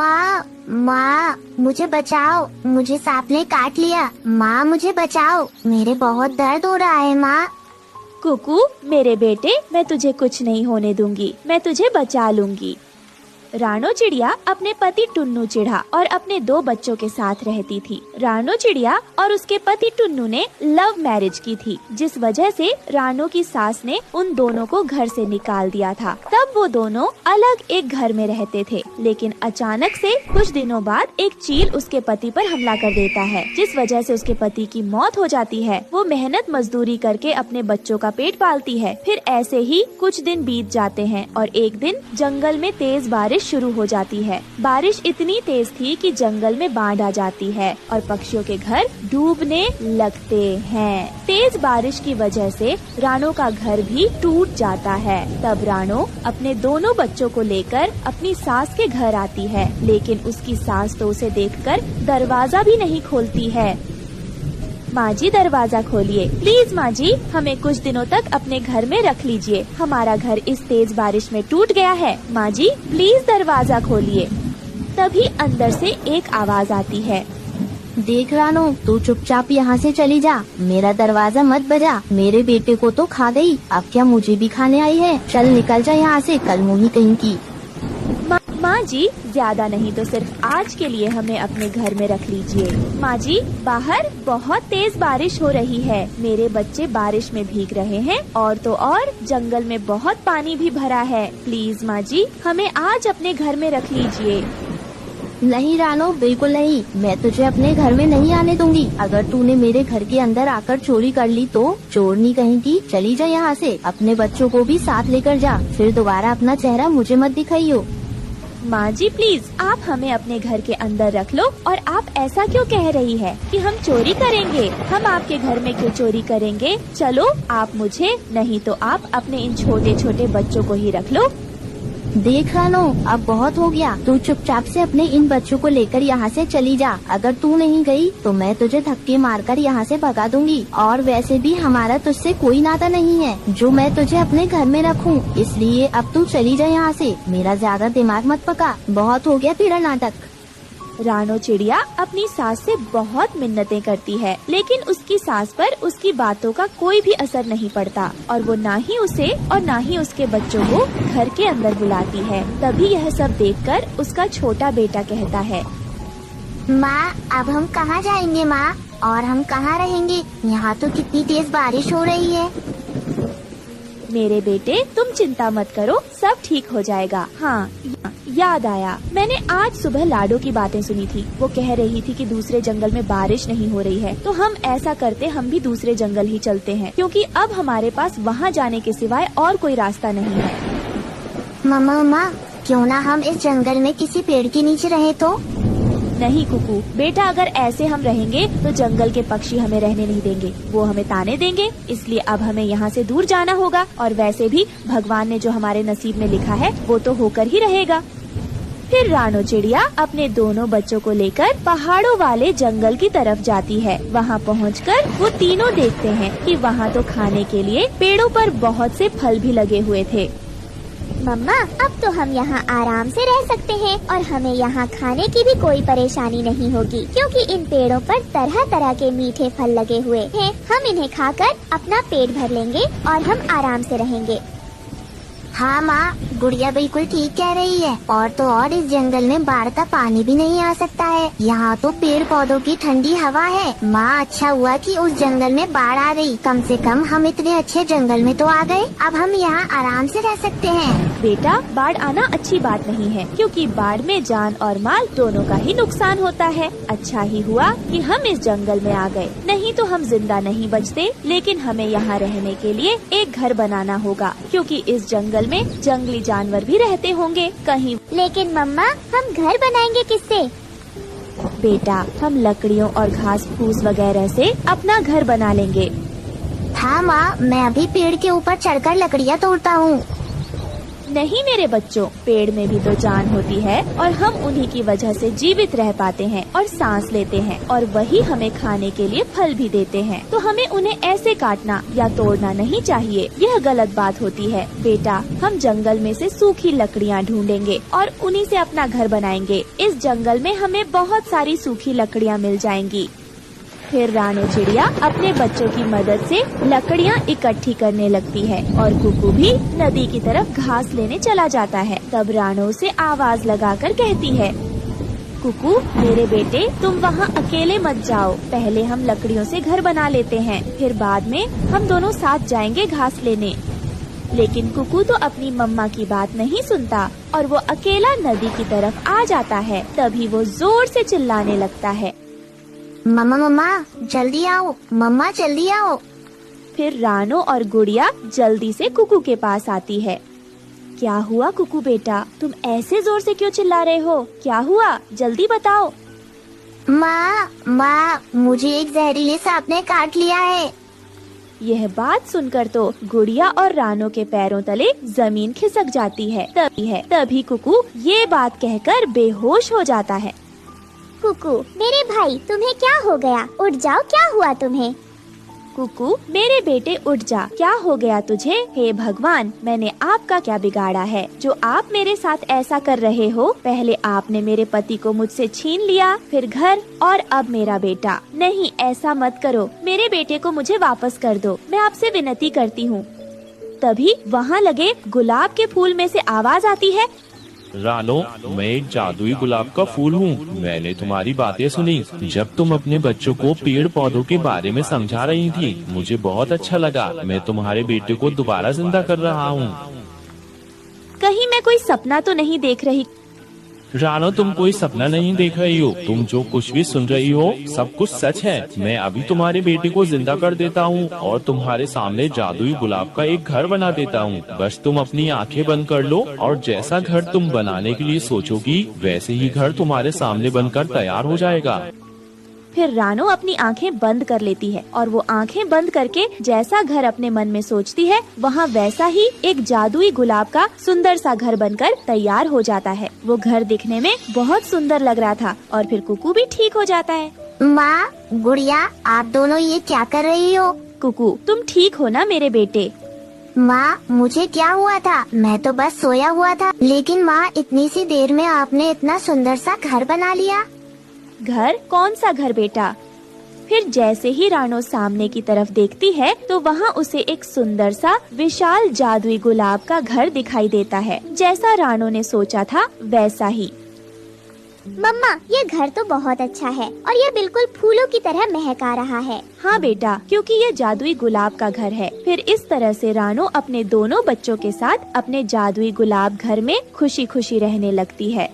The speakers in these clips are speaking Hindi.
माँ माँ मुझे बचाओ, मुझे सांप ने काट लिया। माँ मुझे बचाओ, मेरे बहुत दर्द हो रहा है माँ। कुकू मेरे बेटे, मैं तुझे कुछ नहीं होने दूंगी, मैं तुझे बचा लूंगी। रानो चिड़िया अपने पति टुन्नू चिढ़ा और अपने 2 बच्चों के साथ रहती थी। रानो चिड़िया और उसके पति टुन्नू ने लव मैरिज की थी, जिस वजह से रानो की सास ने उन दोनों को घर से निकाल दिया था। तब वो दोनों अलग एक घर में रहते थे, लेकिन अचानक से कुछ दिनों बाद एक चील उसके पति पर हमला कर देता है, जिस वजह से उसके पति की मौत हो जाती है। वो मेहनत मजदूरी करके अपने बच्चों का पेट पालती है। फिर ऐसे ही कुछ दिन बीत जाते हैं और एक दिन जंगल में तेज बारिश शुरू हो जाती है। बारिश इतनी तेज थी कि जंगल में बाढ़ आ जाती है और पक्षियों के घर डूबने लगते हैं। तेज बारिश की वजह से रानो का घर भी टूट जाता है। तब रानो अपने दोनों बच्चों को लेकर अपनी सास के घर आती है, लेकिन उसकी सास तो उसे देखकर दरवाजा भी नहीं खोलती है। माँ जी दरवाजा खोलिए प्लीज, माँ जी हमें कुछ दिनों तक अपने घर में रख लीजिए, हमारा घर इस तेज बारिश में टूट गया है, माँ जी प्लीज दरवाजा खोलिए। तभी अंदर से एक आवाज आती है, देख रानो, तू चुपचाप यहाँ से चली जा, मेरा दरवाजा मत बजा, मेरे बेटे को तो खा गई, अब क्या मुझे भी खाने आई है, चल निकल जा यहाँ से, कल मुही कहीं की। माँ जी ज्यादा नहीं तो सिर्फ आज के लिए हमें अपने घर में रख लीजिए। माँ जी बाहर बहुत तेज बारिश हो रही है, मेरे बच्चे बारिश में भीग रहे हैं और तो और जंगल में बहुत पानी भी भरा है, प्लीज माँ जी हमें आज अपने घर में रख लीजिए। नहीं रानो, बिल्कुल नहीं, मैं तुझे अपने घर में नहीं आने दूंगी। अगर तूने मेरे घर के अंदर आकर चोरी कर ली तो चोरनी कहीं की, चली जा यहाँ से, अपने बच्चों को भी साथ लेकर जा, फिर दोबारा अपना चेहरा मुझे मत दिखाइयो। माँ जी प्लीज आप हमें अपने घर के अंदर रख लो। और आप ऐसा क्यों कह रही है कि हम चोरी करेंगे? हम आपके घर में क्यों चोरी करेंगे? चलो आप मुझे, नहीं तो आप अपने इन छोटे छोटे बच्चों को ही रख लो। देख रानो, अब बहुत हो गया, तू चुपचाप से अपने इन बच्चों को लेकर यहाँ से चली जा। अगर तू नहीं गई तो मैं तुझे धक्के मारकर यहाँ से भगा दूंगी। और वैसे भी हमारा तुझसे कोई नाता नहीं है जो मैं तुझे अपने घर में रखूँ, इसलिए अब तू चली जा यहाँ से, मेरा ज्यादा दिमाग मत पका, बहुत हो गया तेरा नाटक। रानो चिड़िया अपनी सास से बहुत मिन्नतें करती है, लेकिन उसकी सास पर उसकी बातों का कोई भी असर नहीं पड़ता और वो ना ही उसे और ना ही उसके बच्चों को घर के अंदर बुलाती है। तभी यह सब देखकर उसका छोटा बेटा कहता है, माँ अब हम कहाँ जाएंगे माँ, और हम कहाँ रहेंगे? यहाँ तो कितनी तेज बारिश हो रही है। मेरे बेटे तुम चिंता मत करो, सब ठीक हो जाएगा। हाँ याद आया, मैंने आज सुबह लाडो की बातें सुनी थी। वो कह रही थी कि दूसरे जंगल में बारिश नहीं हो रही है, तो हम ऐसा करते, हम भी दूसरे जंगल ही चलते हैं, क्योंकि अब हमारे पास वहाँ जाने के सिवाय और कोई रास्ता नहीं है। मम्मा क्यों ना हम इस जंगल में किसी पेड़ के नीचे रहे तो? नहीं कुकू बेटा, अगर ऐसे हम रहेंगे तो जंगल के पक्षी हमें रहने नहीं देंगे, वो हमें ताने देंगे, इसलिए अब हमें यहाँ से दूर जाना होगा। और वैसे भी भगवान ने जो हमारे नसीब में लिखा है वो तो होकर ही रहेगा। फिर रानो चिड़िया अपने दोनों बच्चों को लेकर पहाड़ों वाले जंगल की तरफ जाती है। वहाँ पहुँचकर वो तीनों देखते हैं कि वहाँ तो खाने के लिए पेड़ों पर बहुत से फल भी लगे हुए थे। मम्मा अब तो हम यहाँ आराम से रह सकते हैं और हमें यहाँ खाने की भी कोई परेशानी नहीं होगी, क्योंकि इन पेड़ों पर तरह तरह के मीठे फल लगे हुए हैं। हम इन्हें खाकर अपना पेट भर लेंगे और हम आराम से रहेंगे। हाँ माँ, गुड़िया बिल्कुल ठीक कह रही है। और तो और इस जंगल में बाढ़ का पानी भी नहीं आ सकता है, यहाँ तो पेड़ पौधों की ठंडी हवा है। माँ अच्छा हुआ कि उस जंगल में बाढ़ आ गई, कम से कम हम इतने अच्छे जंगल में तो आ गए, अब हम यहाँ आराम से रह सकते हैं। बेटा बाढ़ आना अच्छी बात नहीं है, क्योंकि बाढ़ में जान और माल दोनों का ही नुकसान होता है। अच्छा ही हुआ कि हम इस जंगल में आ गए, नहीं तो हम जिंदा नहीं बचते। लेकिन हमें यहाँ रहने के लिए एक घर बनाना होगा, क्योंकि इस जंगल में जंगली जानवर भी रहते होंगे कहीं। लेकिन मम्मा हम घर बनाएंगे किससे? बेटा हम लकड़ियों और घास फूस वगैरह से अपना घर बना लेंगे। हाँ माँ, मैं अभी पेड़ के ऊपर चढ़कर लकड़ियाँ तोड़ता हूँ। नहीं मेरे बच्चों, पेड़ में भी तो जान होती है और हम उन्हीं की वजह से जीवित रह पाते हैं और सांस लेते हैं और वही हमें खाने के लिए फल भी देते हैं। तो हमें उन्हें ऐसे काटना या तोड़ना नहीं चाहिए, यह गलत बात होती है। बेटा, हम जंगल में से सूखी लकड़ियाँ ढूंढेंगे और उन्हीं से अपना घर बनाएंगे। इस जंगल में हमें बहुत सारी सूखी लकड़ियाँ मिल जाएंगी। फिर रानो चिड़िया अपने बच्चों की मदद से लकड़ियाँ इकट्ठी करने लगती है और कुकू भी नदी की तरफ घास लेने चला जाता है। तब रानो उसे आवाज लगाकर कहती है, कुकू मेरे बेटे, तुम वहाँ अकेले मत जाओ। पहले हम लकड़ियों से घर बना लेते हैं, फिर बाद में हम दोनों साथ जाएंगे घास लेने। लेकिन कुकू तो अपनी मम्मा की बात नहीं सुनता और वो अकेला नदी की तरफ आ जाता है। तभी वो जोर से चिल्लाने लगता है, मम्मा मम्मा जल्दी आओ, मम्मा जल्दी आओ। फिर रानो और गुड़िया जल्दी से कुकू के पास आती है। क्या हुआ कुकू बेटा, तुम ऐसे जोर से क्यों चिल्ला रहे हो? क्या हुआ, जल्दी बताओ। माँ, मुझे एक जहरीले सांप ने काट लिया है। यह बात सुनकर तो गुड़िया और रानो के पैरों तले जमीन खिसक जाती है। तभी कुकू ये बात कहकर बेहोश हो जाता है। कुकू मेरे भाई, तुम्हें क्या हो गया? उठ जाओ, क्या हुआ तुम्हें? कुकू मेरे बेटे उठ जा, क्या हो गया तुझे? हे भगवान, मैंने आपका क्या बिगाड़ा है जो आप मेरे साथ ऐसा कर रहे हो? पहले आपने मेरे पति को मुझसे छीन लिया, फिर घर और अब मेरा बेटा। नहीं, ऐसा मत करो, मेरे बेटे को मुझे वापस कर दो, मैं आपसे विनती करती हूँ। तभी वहाँ लगे गुलाब के फूल में से आवाज आती है, रानो, मैं एक जादुई गुलाब का फूल हूँ। मैंने तुम्हारी बातें सुनी जब तुम अपने बच्चों को पेड़ पौधों के बारे में समझा रही थी। मुझे बहुत अच्छा लगा। मैं तुम्हारे बेटे को दोबारा जिंदा कर रहा हूँ। कहीं मैं कोई सपना तो नहीं देख रही? रानो, तुम कोई सपना नहीं देख रही हो। तुम जो कुछ भी सुन रही हो सब कुछ सच है। मैं अभी तुम्हारे बेटे को जिंदा कर देता हूँ और तुम्हारे सामने जादुई गुलाब का एक घर बना देता हूँ। बस तुम अपनी आंखें बंद कर लो और जैसा घर तुम बनाने के लिए सोचोगी वैसे ही घर तुम्हारे सामने बनकर तैयार हो जाएगा। फिर रानो अपनी आंखें बंद कर लेती है और वो आंखें बंद करके जैसा घर अपने मन में सोचती है वहाँ वैसा ही एक जादुई गुलाब का सुंदर सा घर बनकर तैयार हो जाता है। वो घर दिखने में बहुत सुंदर लग रहा था और फिर कुकू भी ठीक हो जाता है। माँ, गुड़िया, आप दोनों ये क्या कर रही हो? कुकू, तुम ठीक हो ना मेरे बेटे? माँ, मुझे क्या हुआ था? मैं तो बस सोया हुआ था। लेकिन माँ, इतनी सी देर में आपने इतना सुंदर सा घर बना लिया। घर? कौन सा घर बेटा? फिर जैसे ही रानो सामने की तरफ देखती है तो वहाँ उसे एक सुंदर सा विशाल जादुई गुलाब का घर दिखाई देता है। जैसा रानो ने सोचा था वैसा ही। मम्मा, ये घर तो बहुत अच्छा है और ये बिल्कुल फूलों की तरह महका रहा है। हाँ बेटा, क्योंकि ये जादुई गुलाब का घर है। फिर इस तरह से रानो अपने दोनों बच्चों के साथ अपने जादुई गुलाब घर में खुशी खुशी रहने लगती है।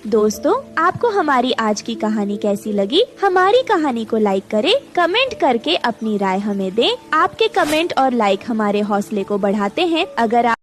दोस्तों, आपको हमारी आज की कहानी कैसी लगी? हमारी कहानी को लाइक करें, कमेंट करके अपनी राय हमें दें। आपके कमेंट और लाइक हमारे हौसले को बढ़ाते हैं। अगर आप